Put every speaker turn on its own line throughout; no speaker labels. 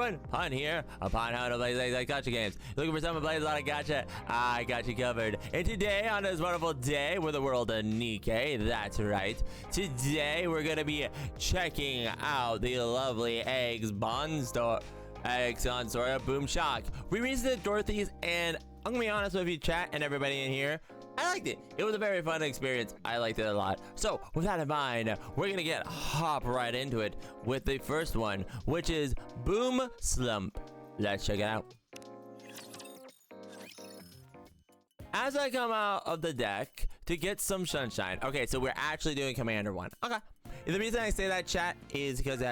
everyone, Pun here, upon how to play like gacha games. Looking for someone who plays a lot of gacha? I got you covered. And today, on this wonderful day, we're the world of Nikke, that's right. Today, we're gonna be checking out the lovely Egg's Bond store. Egg's on store at Boom Shock. We visited Dorothy's, and I'm gonna be honest with you, chat, and everybody in here. I liked it. It was a very fun experience. I liked it a lot. So, with that in mind, we're gonna hop right into it with the first one, which is Boom Slump. Let's check it out. As I come out of the deck to get some sunshine. Okay, so we're actually doing Commander 1. Okay. The reason I say that, chat, is because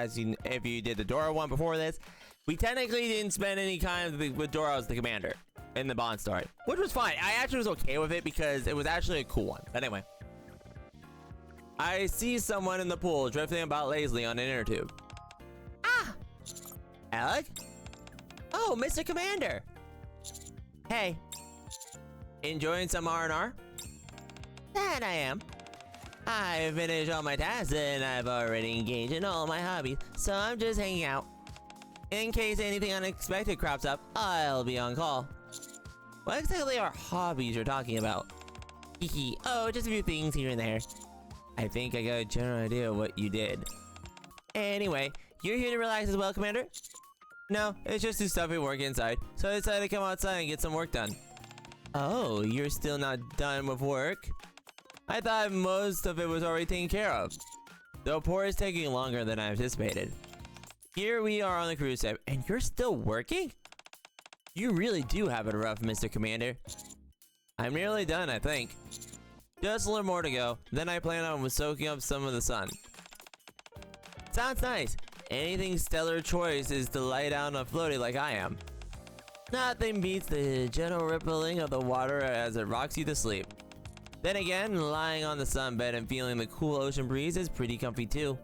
if you did the Dora one before this, we technically didn't spend any time with Dora as the commander in the Bond story, which was fine. I actually was okay with it because it was actually a cool one. But anyway, I see someone in the pool drifting about lazily on an inner tube. Ah! Elegg? Oh, Mr. Commander. Hey. Enjoying some R&R? That I am. I've finished all my tasks and I've already engaged in all my hobbies, so I'm just hanging out. In case anything unexpected crops up, I'll be on call. What exactly are hobbies you're talking about? Hehe, oh, just a few things here and there. I think I got a general idea of what you did. Anyway, you're here to relax as well, Commander? No, it's just too stuffy work inside, so I decided to come outside and get some work done. Oh, you're still not done with work? I thought most of it was already taken care of. The report is taking longer than I anticipated. Here we are on the cruise ship, and you're still working? You really do have it rough, Mr. Commander. I'm nearly done, I think. Just a little more to go, then I plan on soaking up some of the sun. Sounds nice. Anything stellar choice is to lie down on a floaty like I am. Nothing beats the gentle rippling of the water as it rocks you to sleep. Then again, lying on the sunbed and feeling the cool ocean breeze is pretty comfy too.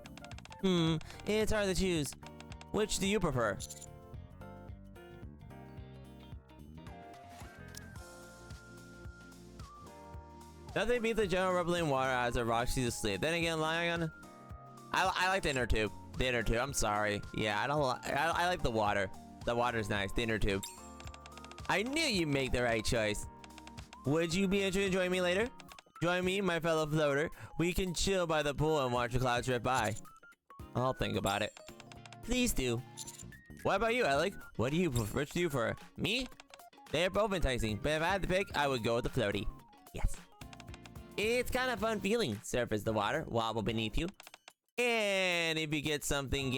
It's hard to choose. Which do you prefer? Nothing beats the gentle rippling water as it rocks you to sleep. Then again, lying on... I like the inner tube. The inner tube, I'm sorry. Yeah, I like the water. The water's nice, the inner tube. I knew you'd make the right choice. Would you be interested in joining me later? Join me, my fellow floater. We can chill by the pool and watch the clouds drift by. I'll think about it. Please do. What about you, Elegg? What do you prefer? Which do you prefer? Me? They're both enticing, but if I had to pick, I would go with the floaty. Yes. It's kind of fun feeling. Surface the water, wobble beneath you. And if you get something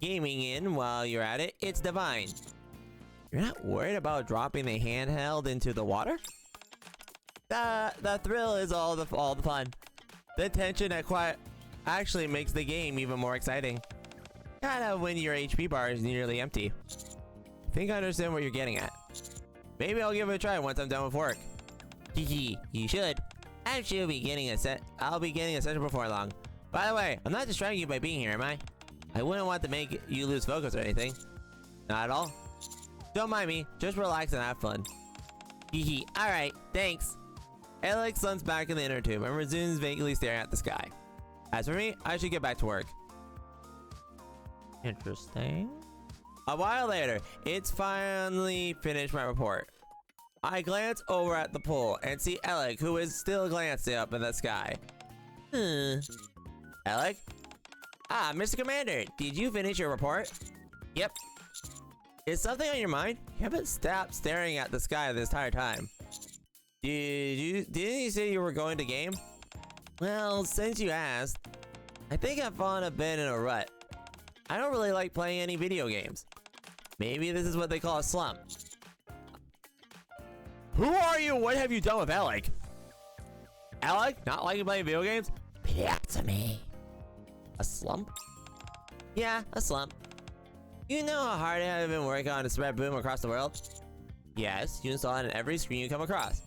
gaming in while you're at it, it's divine. You're not worried about dropping the handheld into the water? The thrill is all the fun. The tension and quiet actually makes the game even more exciting. Kinda when your HP bar is nearly empty. I think I understand what you're getting at. Maybe I'll give it a try once I'm done with work. Hehe, you should. I'll be getting a session before long. By the way, I'm not distracting you by being here, am I? I wouldn't want to make you lose focus or anything. Not at all. Don't mind me, just relax and have fun. Hehe, alright, thanks. Elegg slumps back in the inner tube and resumes vaguely staring at the sky. As for me, I should get back to work. Interesting. A while later, it's finally finished my report. I glance over at the pool and see Elegg, who is still glancing up in the sky. Elegg? Ah, Mr. Commander, did you finish your report? Yep. Is something on your mind? You haven't stopped staring at the sky this entire time. Didn't you say you were going to game? Well, since you asked, I think I've fallen a bit in a rut. I don't really like playing any video games. Maybe this is what they call a slump. Who are you? What have you done with Elegg? Elegg? Not liking playing video games? Back to me. A slump? Yeah, a slump. You know how hard I've been working on to spread Boom across the world? Yes, you install it on every screen you come across.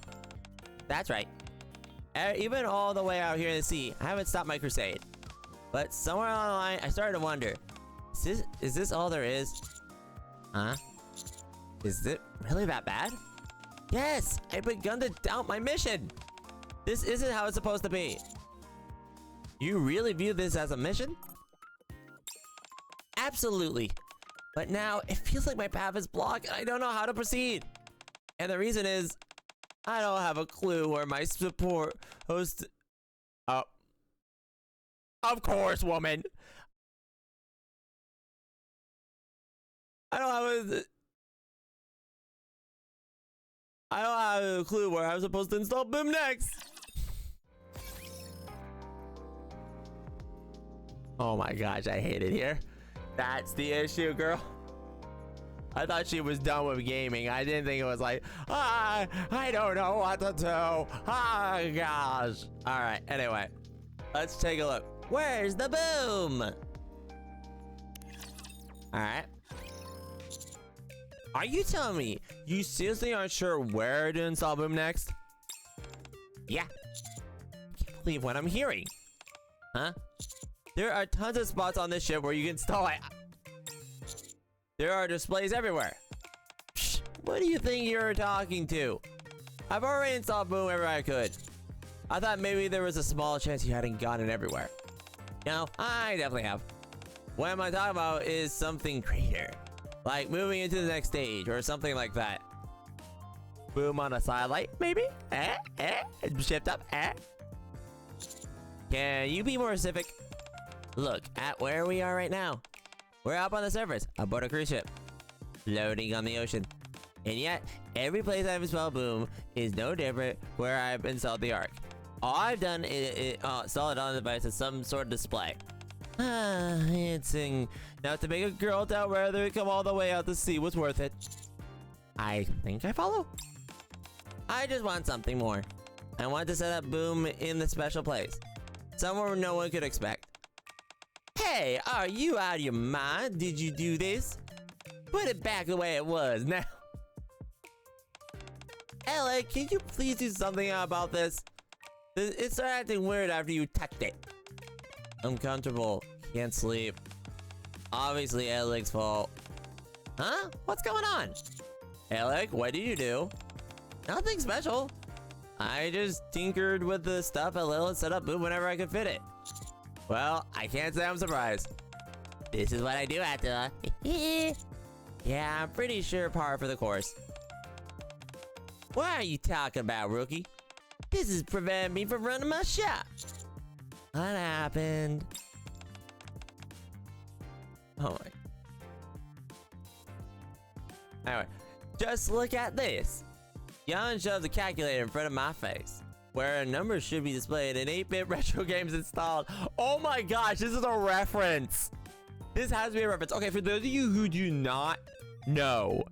That's right. Even all the way out here in the sea, I haven't stopped my crusade. But somewhere along the line, I started to wonder, is this all there is? Huh? Is it really that bad? Yes, I've begun to doubt my mission. This isn't how it's supposed to be. You really view this as a mission? Absolutely. But now it feels like my path is blocked and I don't know how to proceed. And the reason is I don't have a clue where my support host. Oh. Of course, woman. I don't have a clue where I'm supposed to install Boom next. Oh my gosh, I hate it here. That's the issue, girl. I thought she was done with gaming. I didn't think it was like, I don't know what to do. Oh gosh. All right, anyway, let's take a look. Where's the boom? All right. Are you telling me you seriously aren't sure where to install Boom next? Yeah. I can't believe what I'm hearing. Huh? There are tons of spots on this ship where you can install it. There are displays everywhere. Psh, what do you think you're talking to? I've already installed Boom wherever I could. I thought maybe there was a small chance you hadn't gotten it everywhere. No, I definitely have. What am I talking about is something greater. Like moving into the next stage or something like that. Boom on a satellite, maybe? Shipped up, Can you be more specific? Look at where we are right now. We're up on the surface, aboard a cruise ship. Floating on the ocean. And yet, every place I've installed Boom is no different where I've installed the Ark. All I've done is install it on the device as some sort of display. Now to make a girl doubt whether it come all the way out to sea was worth it. I think I follow. I just want something more. I want to set up Boom in the special place. Somewhere no one could expect. Hey, are you out of your mind? Did you do this? Put it back the way it was now. Elegg, can you please do something about this? It started acting weird after you touched it. Uncomfortable. Can't sleep. Obviously Elegg's fault. Huh? What's going on? Elegg, what did you do? Nothing special. I just tinkered with the stuff a little and set up Boom whenever I could fit it. Well, I can't say I'm surprised. This is what I do after. Yeah, I'm pretty sure par for the course. What are you talking about, rookie? This is preventing me from running my shop. What happened? Oh my. Anyway, just look at this. Jan shoved a calculator in front of my face, where a number should be displayed and 8-bit retro games installed. Oh my gosh, this is a reference. This has to be a reference. Okay, for those of you who do not know,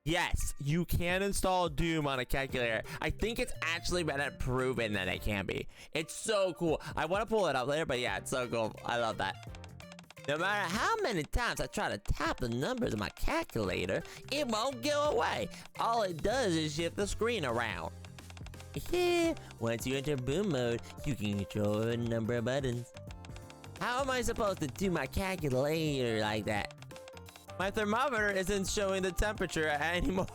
yes, you can install Doom on a calculator. I think it's actually been proven that it can be. It's so cool. I want to pull it up later, but yeah, it's so cool. I love that. No matter how many times I try to tap the numbers in my calculator, it won't go away. All it does is shift the screen around. Once you enter Boom mode, you can control a number of buttons. How am I supposed to do my calculator like that? My thermometer isn't showing the temperature anymore.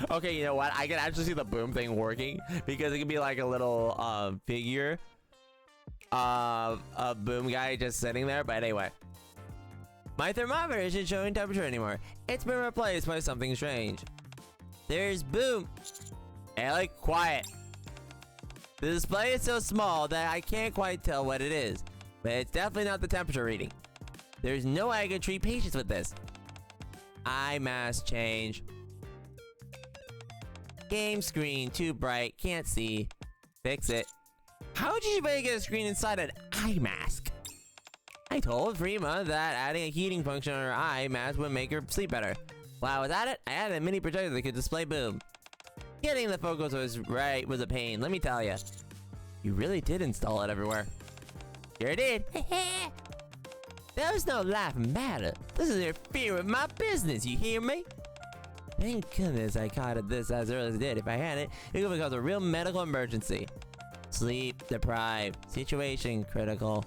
Okay, you know what? I can actually see the Boom thing working because it can be like a little figure of a Boom guy just sitting there. But anyway, my thermometer isn't showing temperature anymore. It's been replaced by something strange. There's Boom. Elegg, quiet. The display is so small that I can't quite tell what it is, but it's definitely not the temperature reading. There's no way I can treat patients with this. Eye mask change. Game screen too bright, can't see. Fix it. How would you make a screen inside an eye mask? I told Prima that adding a heating function on her eye mask would make her sleep better. While I was at it, I added a mini projector that could display Boom. Getting the focus was a pain, let me tell you. You really did install it everywhere. Sure did. There was no laughing matter. This is interfering with my business, you hear me? Thank goodness I caught it this as early as I did. If I hadn't, it could become a real medical emergency. Sleep deprived. Situation critical.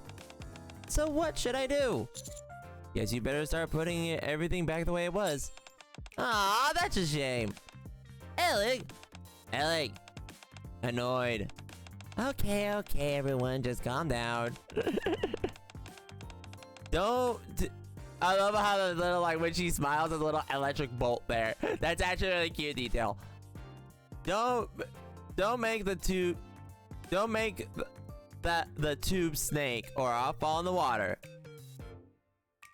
So what should I do? Guess you better start putting everything back the way it was. Aw, that's a shame. Elegg. Elegg. Annoyed. Okay, everyone, just calm down. Don't. I love how the little, like, when she smiles, there's a little electric bolt there. That's actually a really cute detail. Don't make the tube. Don't make the tube snake, or I'll fall in the water.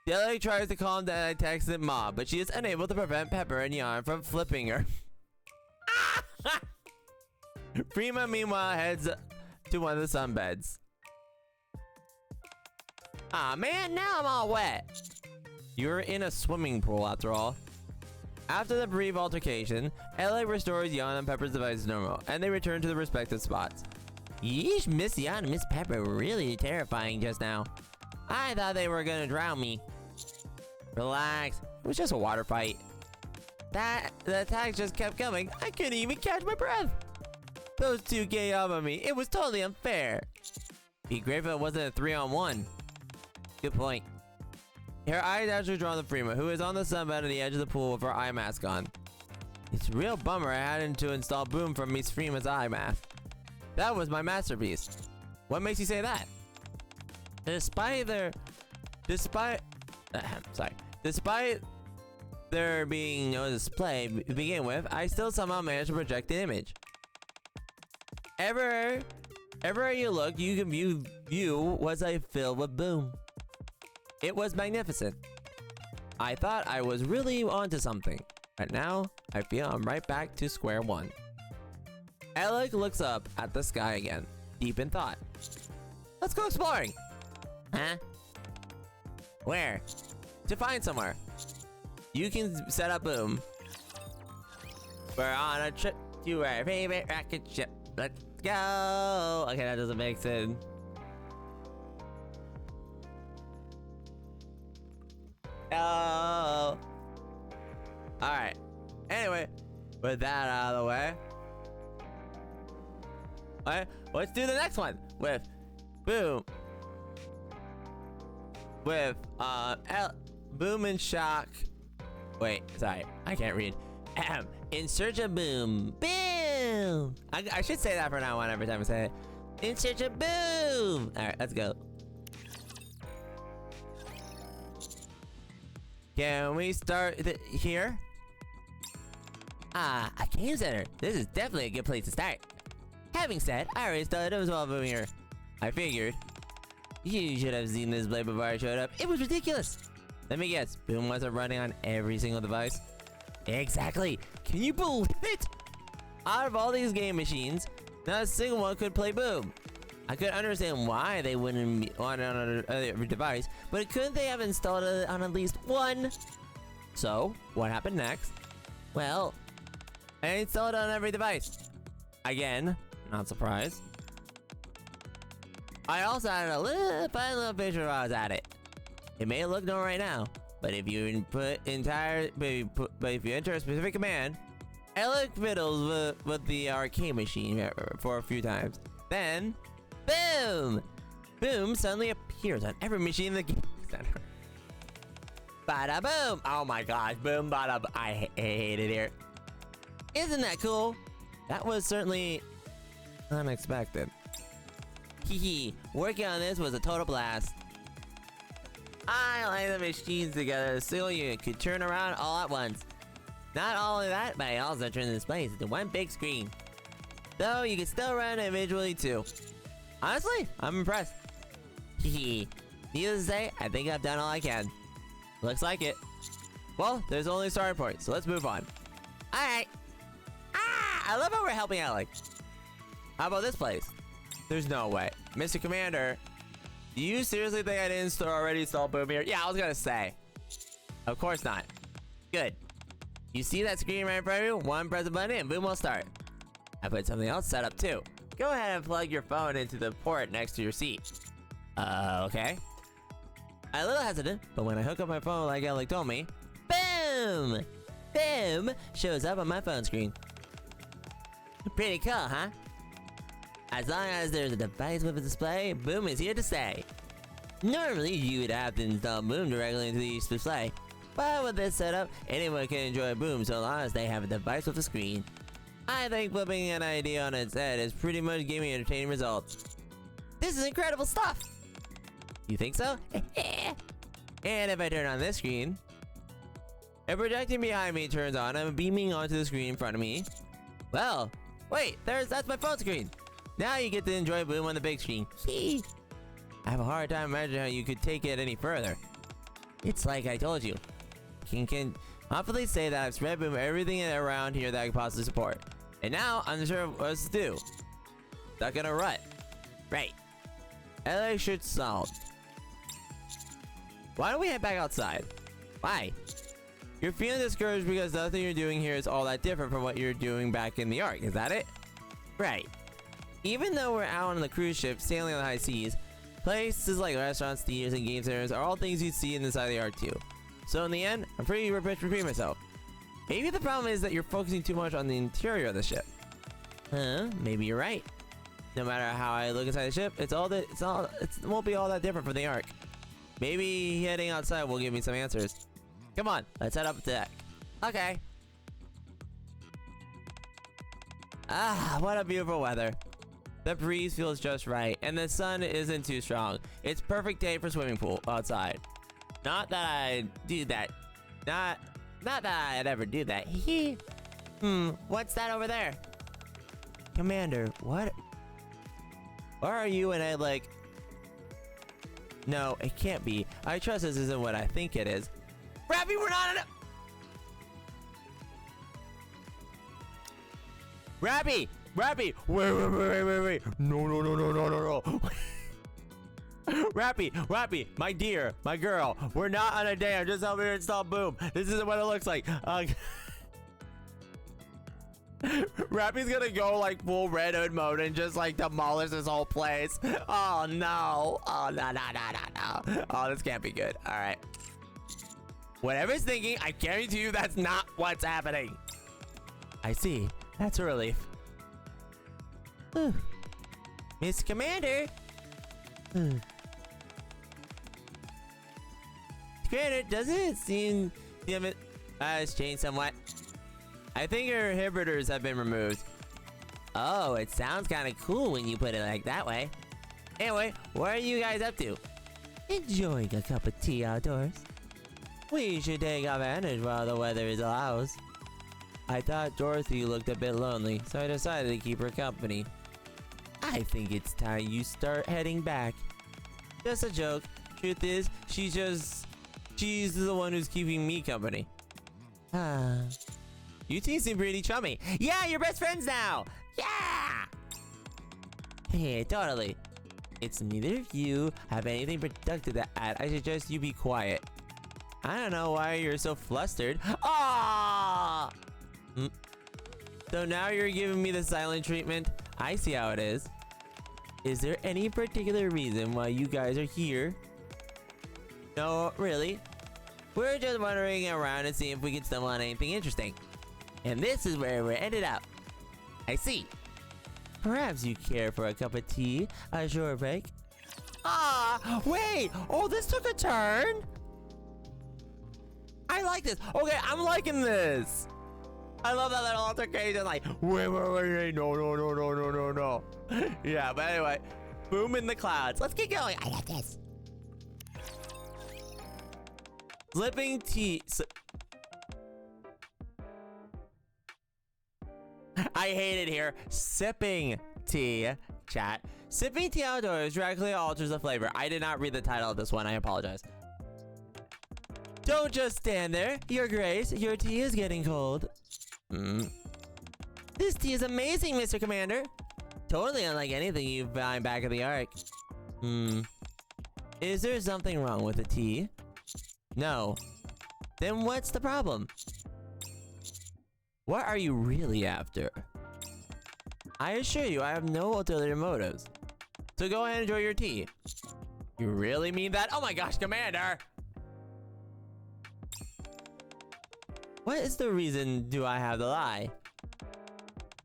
Elegg tries to calm down and texted Mom, but she is unable to prevent Pepper and Yarn from flipping her. Prima, meanwhile, heads to one of the sunbeds. Aw, man, now I'm all wet. You're in a swimming pool, after all. After the brief altercation, Elegg restores Yarn and Pepper's device to normal, and they return to their respective spots. Yeesh, Miss Yarn and Miss Pepper were really terrifying just now. I thought they were gonna drown me. Relax, it was just a water fight. The attacks just kept coming. I couldn't even catch my breath. Those two gave up on me. It was totally unfair. Be grateful it wasn't a 3-on-1. Good point. Her eyes actually drawn to Prima, who is on the sunbed at the edge of the pool with her eye mask on. It's a real bummer I had to install Boom from Miss Prima's eye mask. That was my masterpiece. What makes you say that? Despite there being no display to begin with, I still somehow managed to project an image. Everywhere you look, you can view was filled with Boom. It was magnificent. I thought I was really onto something, but now I feel I'm right back to square one. Elegg looks up at the sky again, deep in thought. Let's go exploring. Huh? Where? To find somewhere. You can set up Boom. We're on a trip to our favorite rocket ship. Let's go. Okay, that doesn't make sense. Oh. Alright. Anyway, with that out of the way. Alright, let's do the next one with Boom. With Boom and Shock. Wait, sorry, I can't read. In search of Boom. Boom! I should say that from now on every time I say it. In search of Boom! Alright, let's go. Can we start here? Ah, a game center. This is definitely a good place to start. Having said, I already started as well Boom here. I figured. You should have seen this play before I showed up. It was ridiculous. Let me guess, Boom wasn't running on every single device? Exactly. Can you believe it? Out of all these game machines, not a single one could play Boom. I could understand why they wouldn't be on it on every device, but couldn't they have installed it on at least one? So, what happened next? Well, I installed it on every device. Again, not surprised. I also added a fine little picture while I was at it. It may look normal right now, but if you if you enter a specific command, Elegg fiddles with the arcade machine for a few times. Then, boom! Boom suddenly appears on every machine in the game center. Bada boom! Oh my gosh, boom, bada boom. I hate it here. Isn't that cool? That was certainly unexpected. Hehe, working on this was a total blast. I like the machines together so you could turn around all at once. Not only that, but I also turned the displays into one big screen. Though you can still run individually too. Honestly, I'm impressed. Hehe. Needless to say, I think I've done all I can. Looks like it. Well, there's only a starting point, so let's move on. Alright. I love how we're helping Elegg. How about this place? There's no way. Mr. Commander, do you seriously think I didn't already install Boom here? Yeah, I was gonna say. Of course not. Good. You see that screen right in front of you? One press a button and Boom will start. I put something else set up too. Go ahead and plug your phone into the port next to your seat. Okay. I'm a little hesitant, but when I hook up my phone like Elegg told me, Boom! Boom shows up on my phone screen. Pretty cool, huh? As long as there's a device with a display, Boom is here to stay. Normally, you would have to install Boom directly into each display. But with this setup, anyone can enjoy Boom so long as they have a device with a screen. I think flipping an idea on its head is pretty much giving me entertaining results. This is incredible stuff! You think so? And if I turn on this screen, a projector behind me turns on. I'm beaming onto the screen in front of me. Well, wait, that's my phone screen. Now you get to enjoy Boom on the big screen. I have a hard time imagining how you could take it any further. It's like I told you. Can confidently say that I've spread Boom everything around here that I could possibly support. And now I'm not sure what else to do. Stuck in a rut. Right. Elegg should solve. Why don't we head back outside? Why? You're feeling discouraged because nothing you're doing here is all that different from what you're doing back in the Ark, is that it? Right. Even though we're out on the cruise ship sailing on the high seas, places like restaurants, theaters, and game centers are all things you'd see inside the Ark too. So in the end, I'm pretty repeating myself. Maybe the problem is that you're focusing too much on the interior of the ship. Huh? Maybe you're right. No matter how I look inside the ship, it won't be all that different from the Ark. Maybe heading outside will give me some answers. Come on, let's head up to deck. Okay. Ah, what a beautiful weather. The breeze feels just right, and the sun isn't too strong. It's perfect day for swimming pool outside. Not that I'd do that. Not that I'd ever do that. What's that over there? Commander, what? Where are you and I like... No, it can't be. I trust this isn't what I think it is. Rappy, we're not in a... Rappy! Wait. No. Rappy, my dear, my girl. We're not on a date. I'm just helping her install Boom. This isn't what it looks like. Rappy's gonna go like full Red Hood mode and just like demolish this whole place. Oh no. Oh no. Oh, this can't be good. All right. Whatever's thinking, I guarantee you that's not what's happening. I see. That's a relief. Miss Commander. Commander, doesn't it seem it has changed somewhat? I think her inhibitors have been removed. Oh, it sounds kind of cool when you put it like that way. Anyway, what are you guys up to? Enjoying a cup of tea outdoors. We should take advantage while the weather allows. I thought Dorothy looked a bit lonely, so I decided to keep her company. I think it's time you start heading back. Just a joke. Truth is, she's the one who's keeping me company. You two seem pretty chummy. Yeah, you're best friends now! Yeah! Hey, totally. It's neither of you have anything productive to add. I suggest you be quiet. I don't know why you're so flustered. Ah! So now you're giving me the silent treatment? I see how it is. Is there any particular reason why you guys are here? No, really. We're just wandering around and seeing if we can stumble on anything interesting. And this is where we're ended up. I see. Perhaps you care for a cup of tea, a short break? Ah, wait! Oh, this took a turn? I like this. Okay, I'm liking this. I love that little altercation, like, wait, no. Yeah, but anyway, Boom in the clouds. Let's keep going. I got this. Slipping tea. I hate it here. Sipping tea, chat. Sipping tea outdoors directly alters the flavor. I did not read the title of this one. I apologize. Don't just stand there. Your Grace, your tea is getting cold. This tea is amazing, Mr. Commander. Totally unlike anything you find back at the Ark. Is there something wrong with the tea? No. Then what's the problem? What are you really after? I assure you, I have no ulterior motives. So go ahead and enjoy your tea. You really mean that? Oh my gosh, Commander! What is the reason do I have to lie?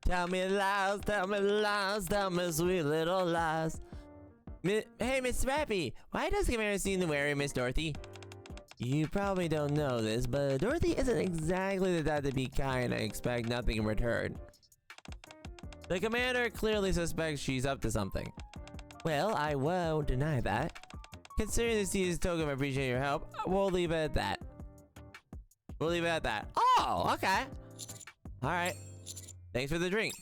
Tell me lies, tell me lies, tell me sweet little lies. Hey, Miss Rappy, why does Commander seem to worry Miss Dorothy? You probably don't know this, but Dorothy isn't exactly the type to be kind and expect nothing in return. The Commander clearly suspects she's up to something. Well, I won't deny that. Considering this is a token of appreciating your help, we'll leave it at that. We'll leave it at that. Oh, okay. Alright. Thanks for the drink.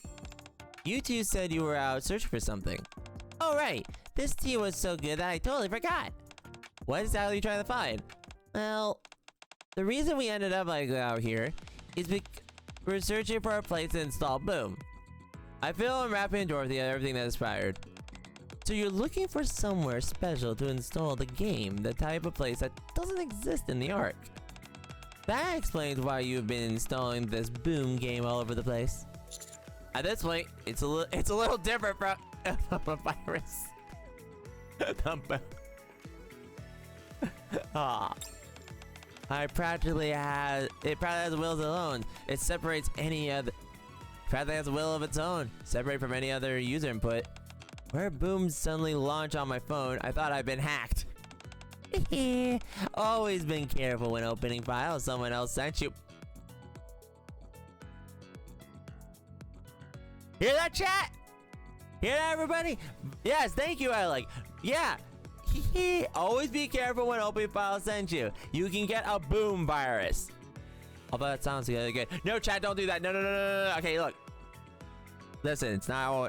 You two said you were out searching for something. Oh, right. This tea was so good that I totally forgot. What exactly are you trying to find? Well, the reason we ended up like out here is because we're searching for a place to install Boom. I feel I'm wrapping Dorothy and everything that inspired. So you're looking for somewhere special to install the game, the type of place that doesn't exist in the Ark. That explains why you've been installing this Boom game all over the place. At this point, it's a little different from a virus. Ah. It practically has a will of its own. It separates any other. Practically has a will of its own, separate from any other user input. Where Booms suddenly launched on my phone, I thought I'd been hacked. Always been careful when opening files someone else sent you. Hear that, chat? Hear that, everybody? Yes, thank you, Elegg. Yeah. Always be careful when opening files sent you. You can get a Boom virus. Although that sounds really good. No, chat, don't do that. No. Okay, look. Listen, it's not all.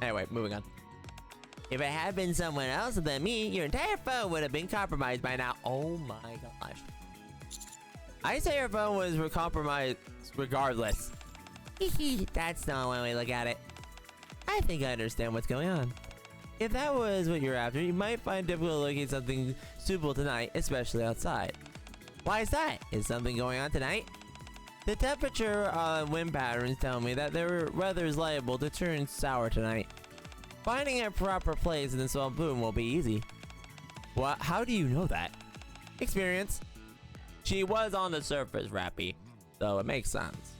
Anyway, moving on. If it had been someone else than me, your entire phone would have been compromised by now. Oh my gosh. I say your phone was compromised regardless. That's not one way to look at it. I think I understand what's going on. If that was what you're after, you might find it difficult looking at something suitable tonight, especially outside. Why is that? Is something going on tonight? The temperature wind patterns tell me that the weather is liable to turn sour tonight. Finding a proper place in this small Boom will be easy. What? How do you know that? Experience. She was on the surface, Rappy, so it makes sense.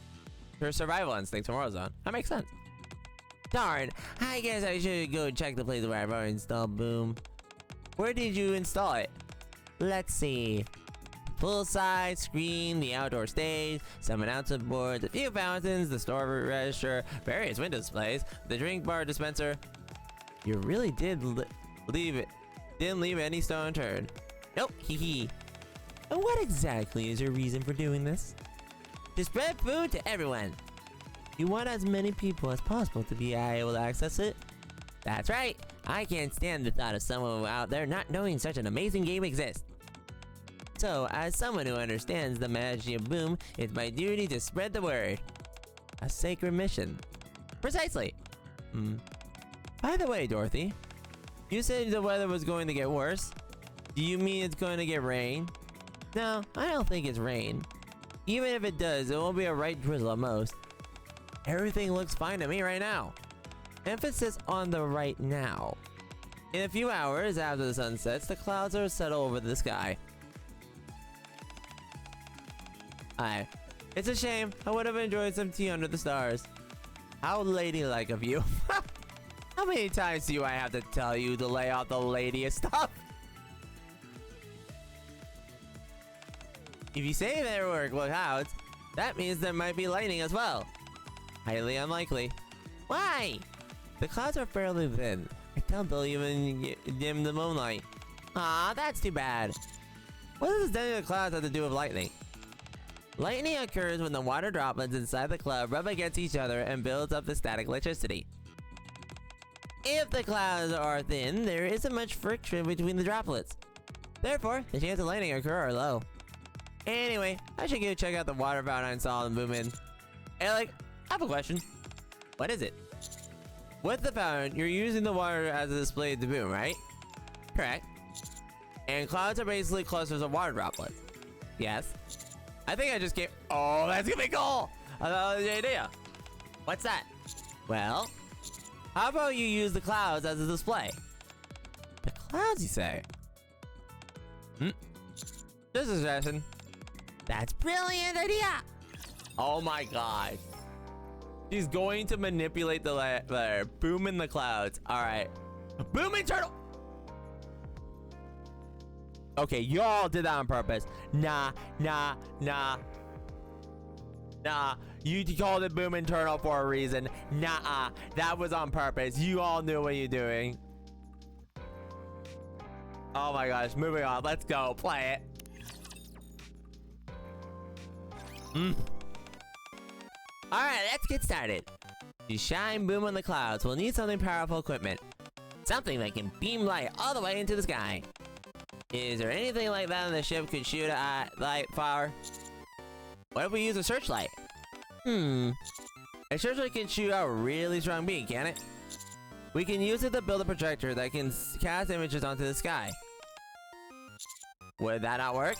Her survival instincts from Warzone. That makes sense. Darn, I guess I should go check the place where I've already installed Boom. Where did you install it? Let's see. Poolside, screen, the outdoor stage, some announcement boards, a few fountains, the store register, various window displays, the drink bar dispenser. You really didn't leave any stone unturned. Nope, hee. And what exactly is your reason for doing this? To spread food to everyone. You want as many people as possible to be able to access it? That's right. I can't stand the thought of someone out there not knowing such an amazing game exists. So, as someone who understands the magic of Boom, it's my duty to spread the word. A sacred mission. Precisely. By the way, Dorothy, you said the weather was going to get worse. Do you mean it's going to get rain? No, I don't think it's rain. Even if it does, it won't be a right drizzle at most. Everything looks fine to me right now. Emphasis on the right now. In a few hours after the sun sets, the clouds will settle over the sky. Aye. It's a shame. I would have enjoyed some tea under the stars. How ladylike of you. How many times do I have to tell you to lay off the ladiest stuff? If you say there were clouds, that means there might be lightning as well. Highly unlikely. Why? The clouds are fairly thin. I doubt they'll even dim the moonlight. Aw, that's too bad. What does the dimming of the clouds have to do with lightning? Lightning occurs when the water droplets inside the cloud rub against each other and builds up the static electricity. If the clouds are thin, there isn't much friction between the droplets. Therefore, the chance of lightning occur are low. Anyway, I should go check out the water fountain I installed and Boom in. Elegg, I have a question. What is it? With the fountain, you're using the water as a display to Boom, right? Correct. And clouds are basically clusters of water droplets. Yes. I think I just came. Oh, that's gonna be cool! I thought that was the idea. What's that? Well, how about you use the clouds as a display? The clouds, you say? Just a suggestion. That's brilliant idea! Oh my god. She's going to manipulate the letter. Boom in the clouds. Alright. Boom in turtle! Okay, y'all did that on purpose. Nah. You called it Boom and Turtle for a reason. Nah, that was on purpose. You all knew what you're doing. Oh my gosh, moving on. Let's go. Play it. Alright, let's get started. To shine boom on the clouds, we'll need something powerful equipment. Something that can beam light all the way into the sky. Is there anything like that on the ship could shoot at light power? What if we use a searchlight? A searchlight can shoot out a really strong beam, can it? We can use it to build a projector that can cast images onto the sky. Would that not work?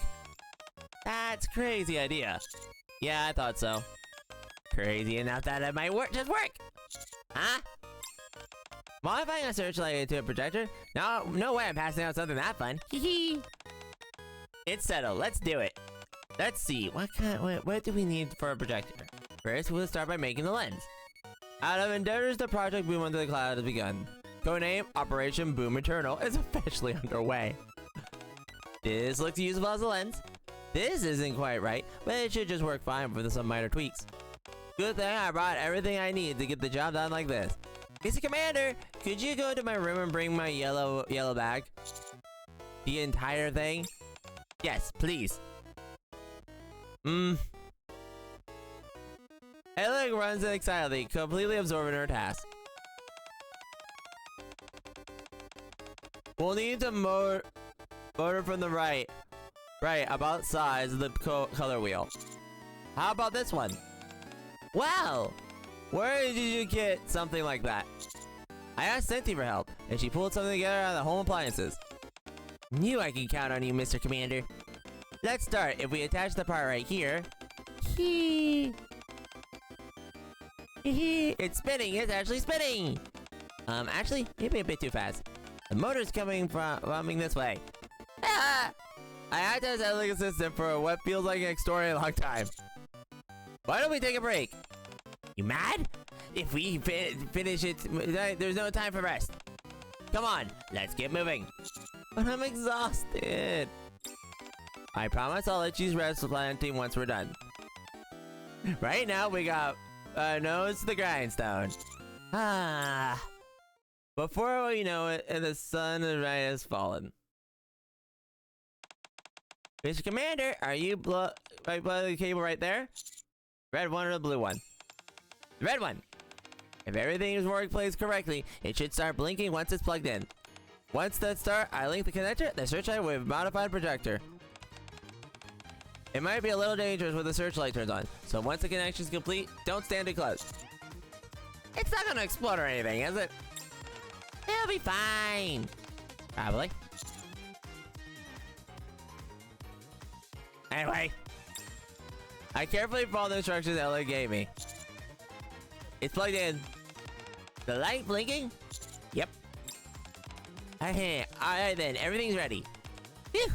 That's a crazy idea. Yeah, I thought so. Crazy enough that it might work. Just work! Huh? Modifying a searchlight into a projector? No way I'm passing out something that fun. Hee. It's settled. Let's do it. Let's see. What do we need for a projector? First, we'll start by making the lens. Out of endeavors, the project Boom Under the Cloud has begun. Codename Operation Boom Eternal is officially underway. This looks usable as a lens. This isn't quite right, but it should just work fine with some minor tweaks. Good thing I brought everything I need to get the job done like this. Mr. Commander, could you go to my room and bring my yellow bag? The entire thing? Yes, please. Elegg runs in excitedly, completely absorbing her task. We'll need the motor from the right, about size of the color wheel. How about this one? Wow! Where did you get something like that? I asked Cynthia for help, and she pulled something together out of the home appliances. Knew I could count on you, Mr. Commander. Let's start. If we attach the part right here... It's spinning! It's actually spinning! Actually, maybe a bit too fast. The motor's coming this way. Ah! I act as Elegg assistant for what feels like an extraordinary long time. Why don't we take a break? You mad? If we finish it, there's no time for rest. Come on, let's get moving. But I'm exhausted. I promise I'll let you rest plenty once we're done. Right now, we got nose to the grindstone. Before we know it, the sun has fallen. Mr. Commander, are you by the cable right there? Red one or the blue one? The red one! If everything is working correctly, it should start blinking once it's plugged in. Once that starts, I link the connector, the searchlight with a modified projector. It might be a little dangerous when the searchlight turns on, so once the connection is complete, don't stand too close. It's not gonna explode or anything, is it? It'll be fine. Probably. Anyway, I carefully followed the instructions Elegg gave me. It's plugged in. The light blinking? Yep. Alright then, everything's ready. Phew.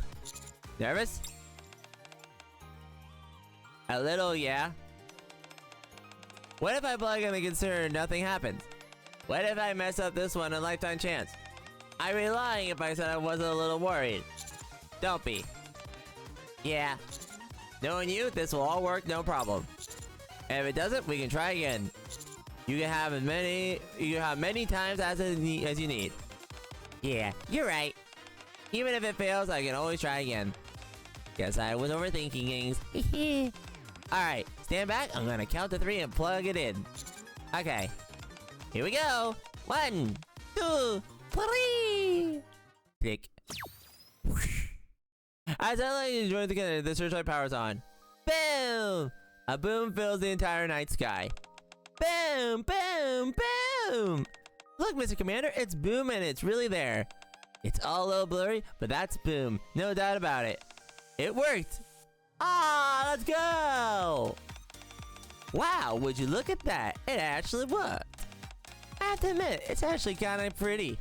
Nervous? A little, yeah. What if I plug in and consider nothing happens? What if I mess up this one a lifetime chance? I'd be lying if I said I wasn't a little worried. Don't be. Yeah. Knowing you, this will all work no problem. And if it doesn't, we can try again. You can have many times as you need. Yeah, you're right. Even if it fails, I can always try again. Guess I was overthinking things. Alright, stand back. I'm gonna count to 3 and plug it in. Okay. Here we go. 1, 2, 3. Click. As I enjoy the searchlight power's on. Boom! A boom fills the entire night sky. Boom! Boom! Boom! Look, Mr. Commander, it's boom and it's really there. It's all a little blurry, but that's boom. No doubt about it. It worked! Ah, let's go! Wow, would you look at that? It actually worked. I have to admit, it's actually kind of pretty.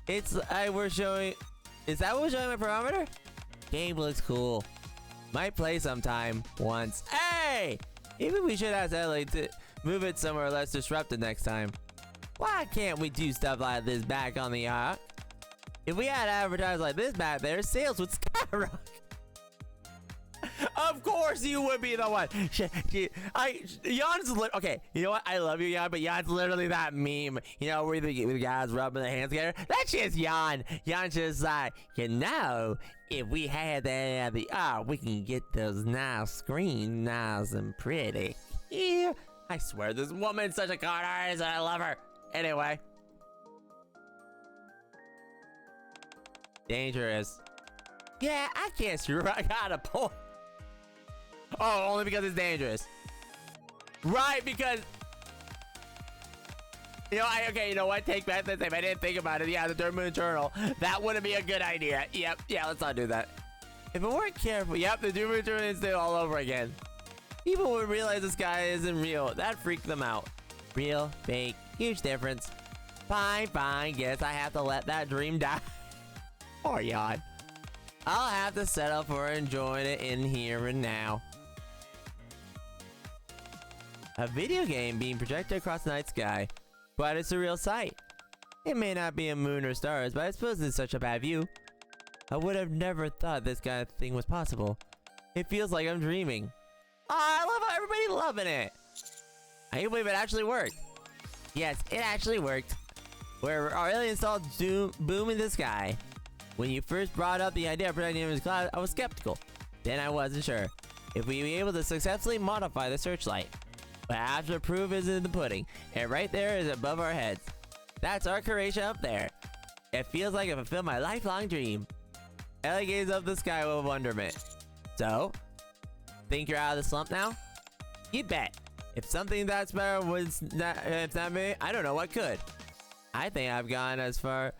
Is that what we're showing my parameter? Game looks cool. Might play sometime, once. Hey! Maybe we should ask Elegg to move it somewhere less disrupted next time. Why can't we do stuff like this back on the ark? If we had advertised like this back there, sales would skyrocket. Of course you would be the one. Jan's okay. You know what? I love you, Jan, but Jan's literally that meme. You know, where the guys rubbing their hands together. That's just Jan. Jan's just like, you know, if we had that at the we can get those nice screens, nice and pretty. Yeah. I swear, this woman's such a con artist, and I love her. Anyway. Dangerous. Yeah, I guess you're right. I got a point. Oh, only because it's dangerous. Right, because... You know, okay, you know what? Take back that if I didn't think about it. Yeah, the Third Moon Eternal. That wouldn't be a good idea. Yep, yeah, let's not do that. If we weren't careful... Yep, the Third Moon Eternal is still all over again. People would realize this guy isn't real. That freaked them out. Real, fake, huge difference. Fine, fine. Guess I have to let that dream die. Poor Yawn. I'll have to settle for enjoying it in here and now. A video game being projected across the night sky. Quite a surreal sight. It may not be a moon or stars, but I suppose it's such a bad view. I would have never thought this kind of thing was possible. It feels like I'm dreaming. Oh, I love how everybody's loving it. I can't believe it actually worked. Yes, it actually worked. Where our alien installed Boom in the sky. When you first brought up the idea of protecting him in his cloud, I was skeptical. Then I wasn't sure if we'd be able to successfully modify the searchlight. But after proof is in the pudding, and right there is above our heads. That's our creation up there. It feels like I fulfilled my lifelong dream. Elegg gazed up the sky with wonderment. So, think you're out of the slump now? You bet. If something that's better was not, if not me, I don't know what could. I think I've gone as far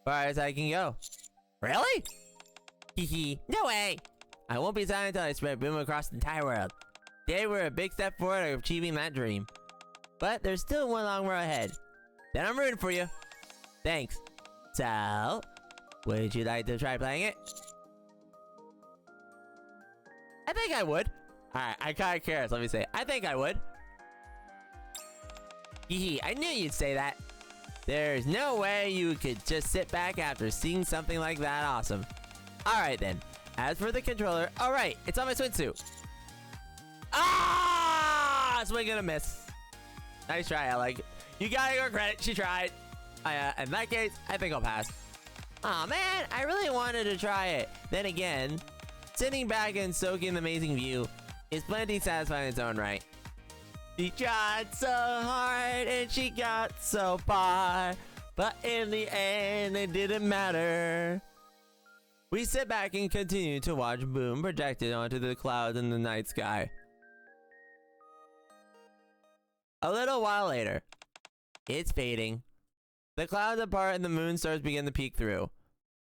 as I can go. Really? Hehe. No way. I won't be silent until I spread Boom across the entire world. Today we're a big step forward of achieving that dream. But there's still one long road ahead. Then I'm rooting for you. Thanks. So, would you like to try playing it? I think I would. Alright, I kinda curious. Let me say. I think I would. Hehe, I knew you'd say that. There's no way you could just sit back after seeing something like that awesome. Alright then. As for the controller, alright, it's on my swimsuit. Ah! Swing and a miss. Nice try, Elegg. You gotta give her credit, she tried. In that case, I think I'll pass. Aw man, I really wanted to try it. Then again, sitting back and soaking the amazing view is plenty satisfying in its own right. She tried so hard and she got so far, but in the end it didn't matter. We sit back and continue to watch Boom projected onto the clouds in the night sky. A little while later, it's fading. The clouds apart and the moon stars begin to peek through.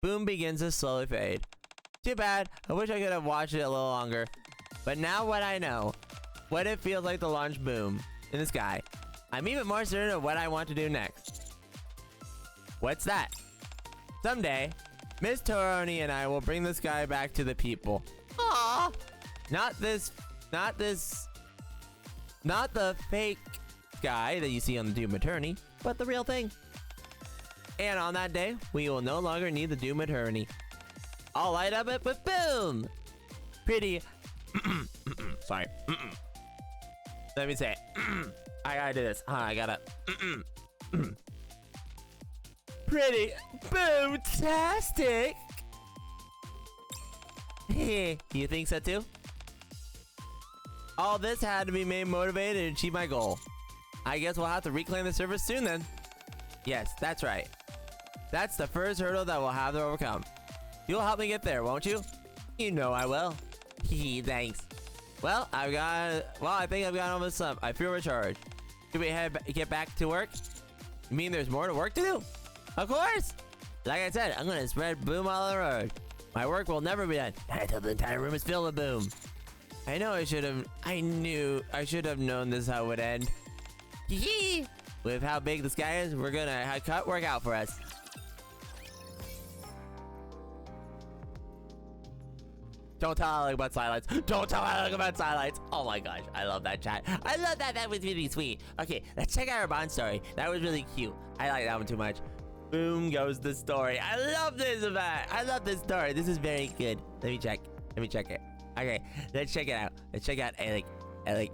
Boom begins to slowly fade. Too bad, I wish I could have watched it a little longer. But now what I know, what it feels like to launch Boom in the sky, I'm even more certain of what I want to do next. What's that? Someday, Miss Toroni and I will bring the sky back to the people. Aww! Not the fake sky that you see on the Doom Eternity, but the real thing. And on that day, we will no longer need the Doom Eternity. I'll light up it with Boom! Pretty... Sorry. Let me say it. I gotta do this. I gotta... Pretty boom-tastic! You think so too? All this had to be made motivated to achieve my goal. I guess we'll have to reclaim the server soon then. Yes, that's right. That's the first hurdle that we'll have to overcome. You'll help me get there, won't you? You know I will. Thanks. Well, I think I've got almost some. I feel recharged. Should we get back to work? You mean there's more work to do? Of course! Like I said, I'm gonna spread Boom all the road. My work will never be done until the entire room is filled with Boom. I know I knew I should have known this is how it would end. With how big the sky is, we're gonna cut work out for us. Don't tell Elegg about sidelights. Don't tell Elegg about sidelights. Oh my gosh, I love that chat. I love that. That was really sweet. Okay, let's check out our bond story. That was really cute. I like that one too much. Boom goes the story. I love this event. I love this story. This is very good. Let me check it. Okay, let's check it out. Let's check out Elegg. Elegg.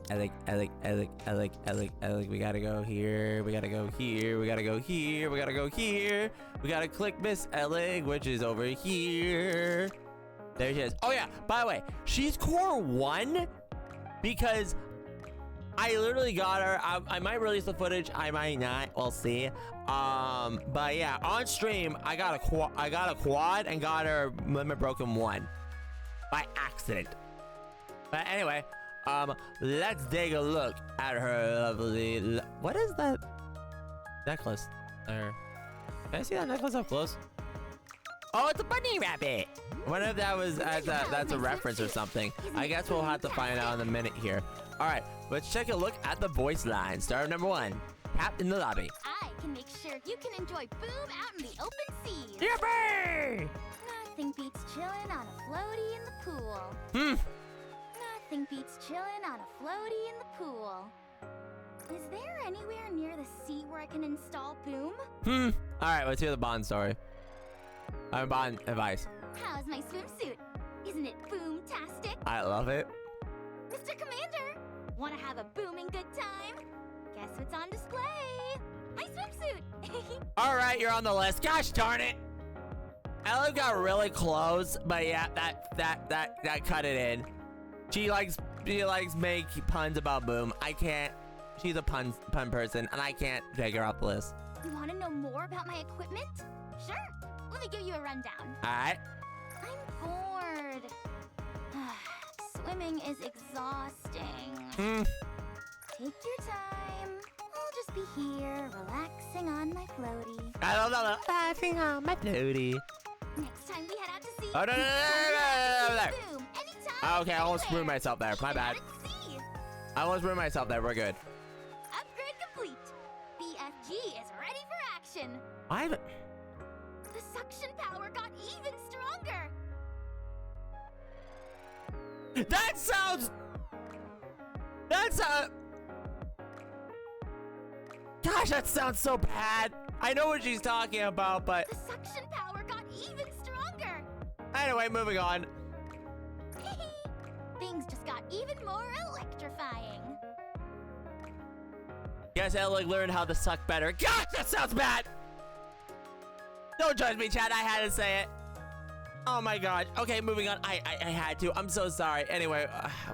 We gotta go here. We gotta go here. We gotta go here. We gotta go here. We gotta click Miss Elegg, which is over here. There she is. Oh yeah, by the way, she's core 1 because I literally got her. I might release the footage. I might not. We'll see. But yeah, on stream, I got a quad and got her limit broken 1 by accident. But anyway, let's take a look at her lovely. What is that necklace there? Can I see that necklace up close? Oh, it's a bunny rabbit. I wonder if that was that's a reference or something. I guess we'll have to find out in a minute here. All right, let's take a look at the voice line. Star number 1, tap in the lobby.
I can make sure you can enjoy Boom out in the open seas.
Yippee!
Nothing beats chilling on a floaty in the pool. Nothing beats chilling on a floaty in the pool. Is there anywhere near the sea where I can install Boom?
All right, let's hear the Bond story. Bond advice.
How's my swimsuit? Isn't it boom-tastic?
I love it.
Mr. Commander, want to have a booming good time? Guess what's on display? My swimsuit.
All right, you're on the list. Gosh darn it! Ella got really close, but yeah, that cut it in. She likes make puns about Boom. I can't. She's a pun person, and I can't take her off the list.
You want to know more about my equipment? Sure. Let me give you a rundown.
All right.
I'm bored. Swimming is exhausting. Take your time. I'll just be here, relaxing on my floaty.
I don't know. Relaxing on my floaty.
Next time we head out to sea.
Oh no!
Boom, anytime.
Okay, I almost ruined myself there. My bad. I almost ruined myself there. We're good.
Upgrade complete. BFG is ready for action. The suction power got even stronger.
That sounds. Gosh, that sounds so bad. I know what she's talking about, but.
The suction power got even stronger.
Anyway, moving on.
Things just got even more electrifying.
Guess Elegg learned how to suck better. Gosh, that sounds bad. Don't judge me, Chad. I had to say it. Oh my gosh. Okay, moving on. I had to. I'm so sorry. Anyway,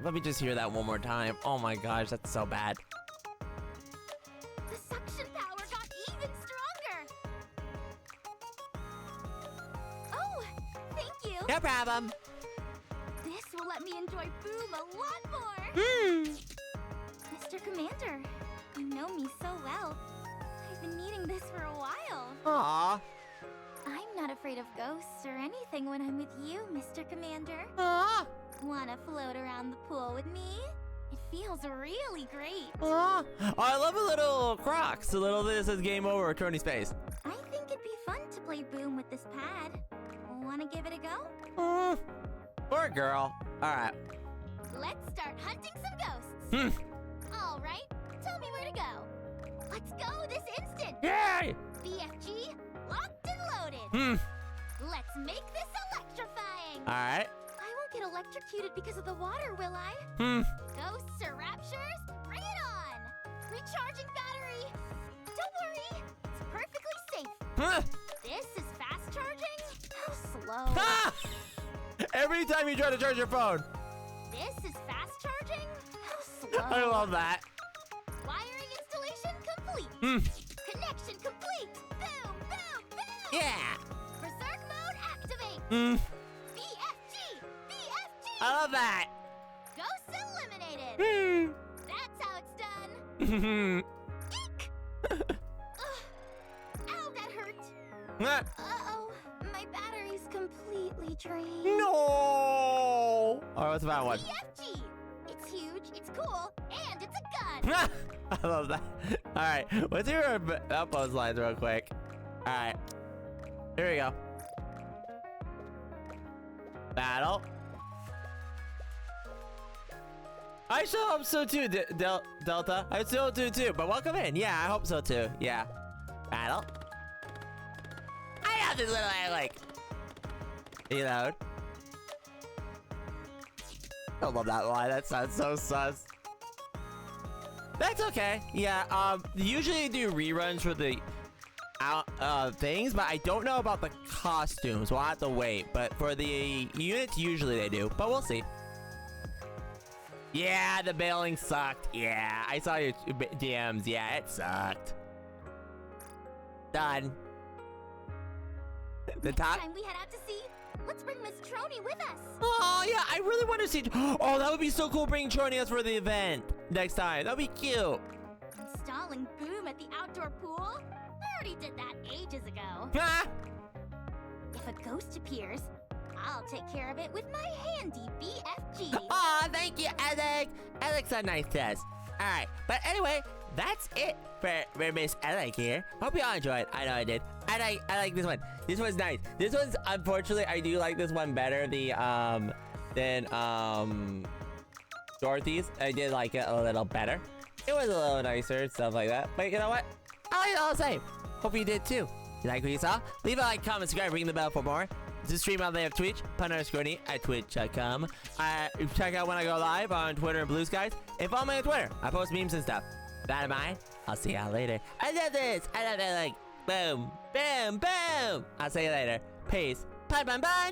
let me just hear that one more time. Oh my gosh, that's so bad.
The suction power got even stronger. Oh, thank you.
No problem.
This will let me enjoy Boom a lot more. Mr. Commander, you know me so well. I've been needing this for a while.
Aww.
I'm not afraid of ghosts or anything when I'm with you, Mr. Commander.
Aww.
Wanna float around the pool with me? It feels really great.
Aww. Oh, I love a little Crocs. A little this is game over, Tony's face.
I think it'd be fun to play Boom with this pad. Wanna give it a go?
Poor girl. All right.
Let's start hunting some ghosts. All right, tell me where to go. Let's go this instant.
Yay!
BFG, locked and loaded. Let's make this electrifying.
All right.
I won't get electrocuted because of the water, will I? Ghosts or raptures, bring it on. Recharging battery. Don't worry, it's perfectly safe. This is fast charging. How slow.
Every time you try to charge your phone.
This is fast charging. How slow.
I love that.
Wiring installation complete. Connection complete. Boom, boom, boom.
Yeah.
Berserk mode activate. BFG, BFG.
I love that.
Ghosts eliminated. That's how it's done. Eek. Ow, that hurt. Uh-oh, my battery's completely drained.
No. All right, what's the bad one?
BFG. It's huge, it's cool, and it's a gun.
I love that. All right, let's hear our outpost lines real quick. All right, here we go. Battle. I sure hope so too, Delta. I still do too, but welcome in. Yeah, I hope so too. Yeah. Battle. I have this little Elegg. Reload. I love that line. That sounds so sus. That's okay. Yeah, usually they do reruns for the things, but I don't know about the costumes. We'll have to wait. But for the units, usually they do. But we'll see. Yeah, the bailing sucked. Yeah, I saw your DMs. Yeah, it sucked. Done. The
Next
top.
time we head out to sea, let's bring Miss Trony with us.
Oh, yeah, I really want to see. Oh, that would be so cool bringing Trony us for the event next time. That'd be cute.
Installing Boom at the outdoor pool? I already did that ages ago.
Ah!
If a ghost appears, I'll take care of it with my handy BFG.
Aw, thank you, Elegg. Eleg's so nice to us. Alright, but anyway, that's it for Miss Elegg here. Hope you all enjoyed. I know I did. I like this one. This one's nice. This one's, unfortunately, I do like this one better than Dorothy's. I did like it a little better. It was a little nicer, stuff like that. But you know what? I like it all the same. Hope you did too. You like what you saw? Leave a like, comment, subscribe, ring the bell for more. To stream out there of Twitch, _NIKKE at twitch.com. Check out when I go live on Twitter and Blue Skies. And follow me on Twitter. I post memes and stuff. That in mind, I'll see y'all later. I love this. I love it. Like, boom, boom, boom. I'll see you later. Peace. Bye, bye, bye.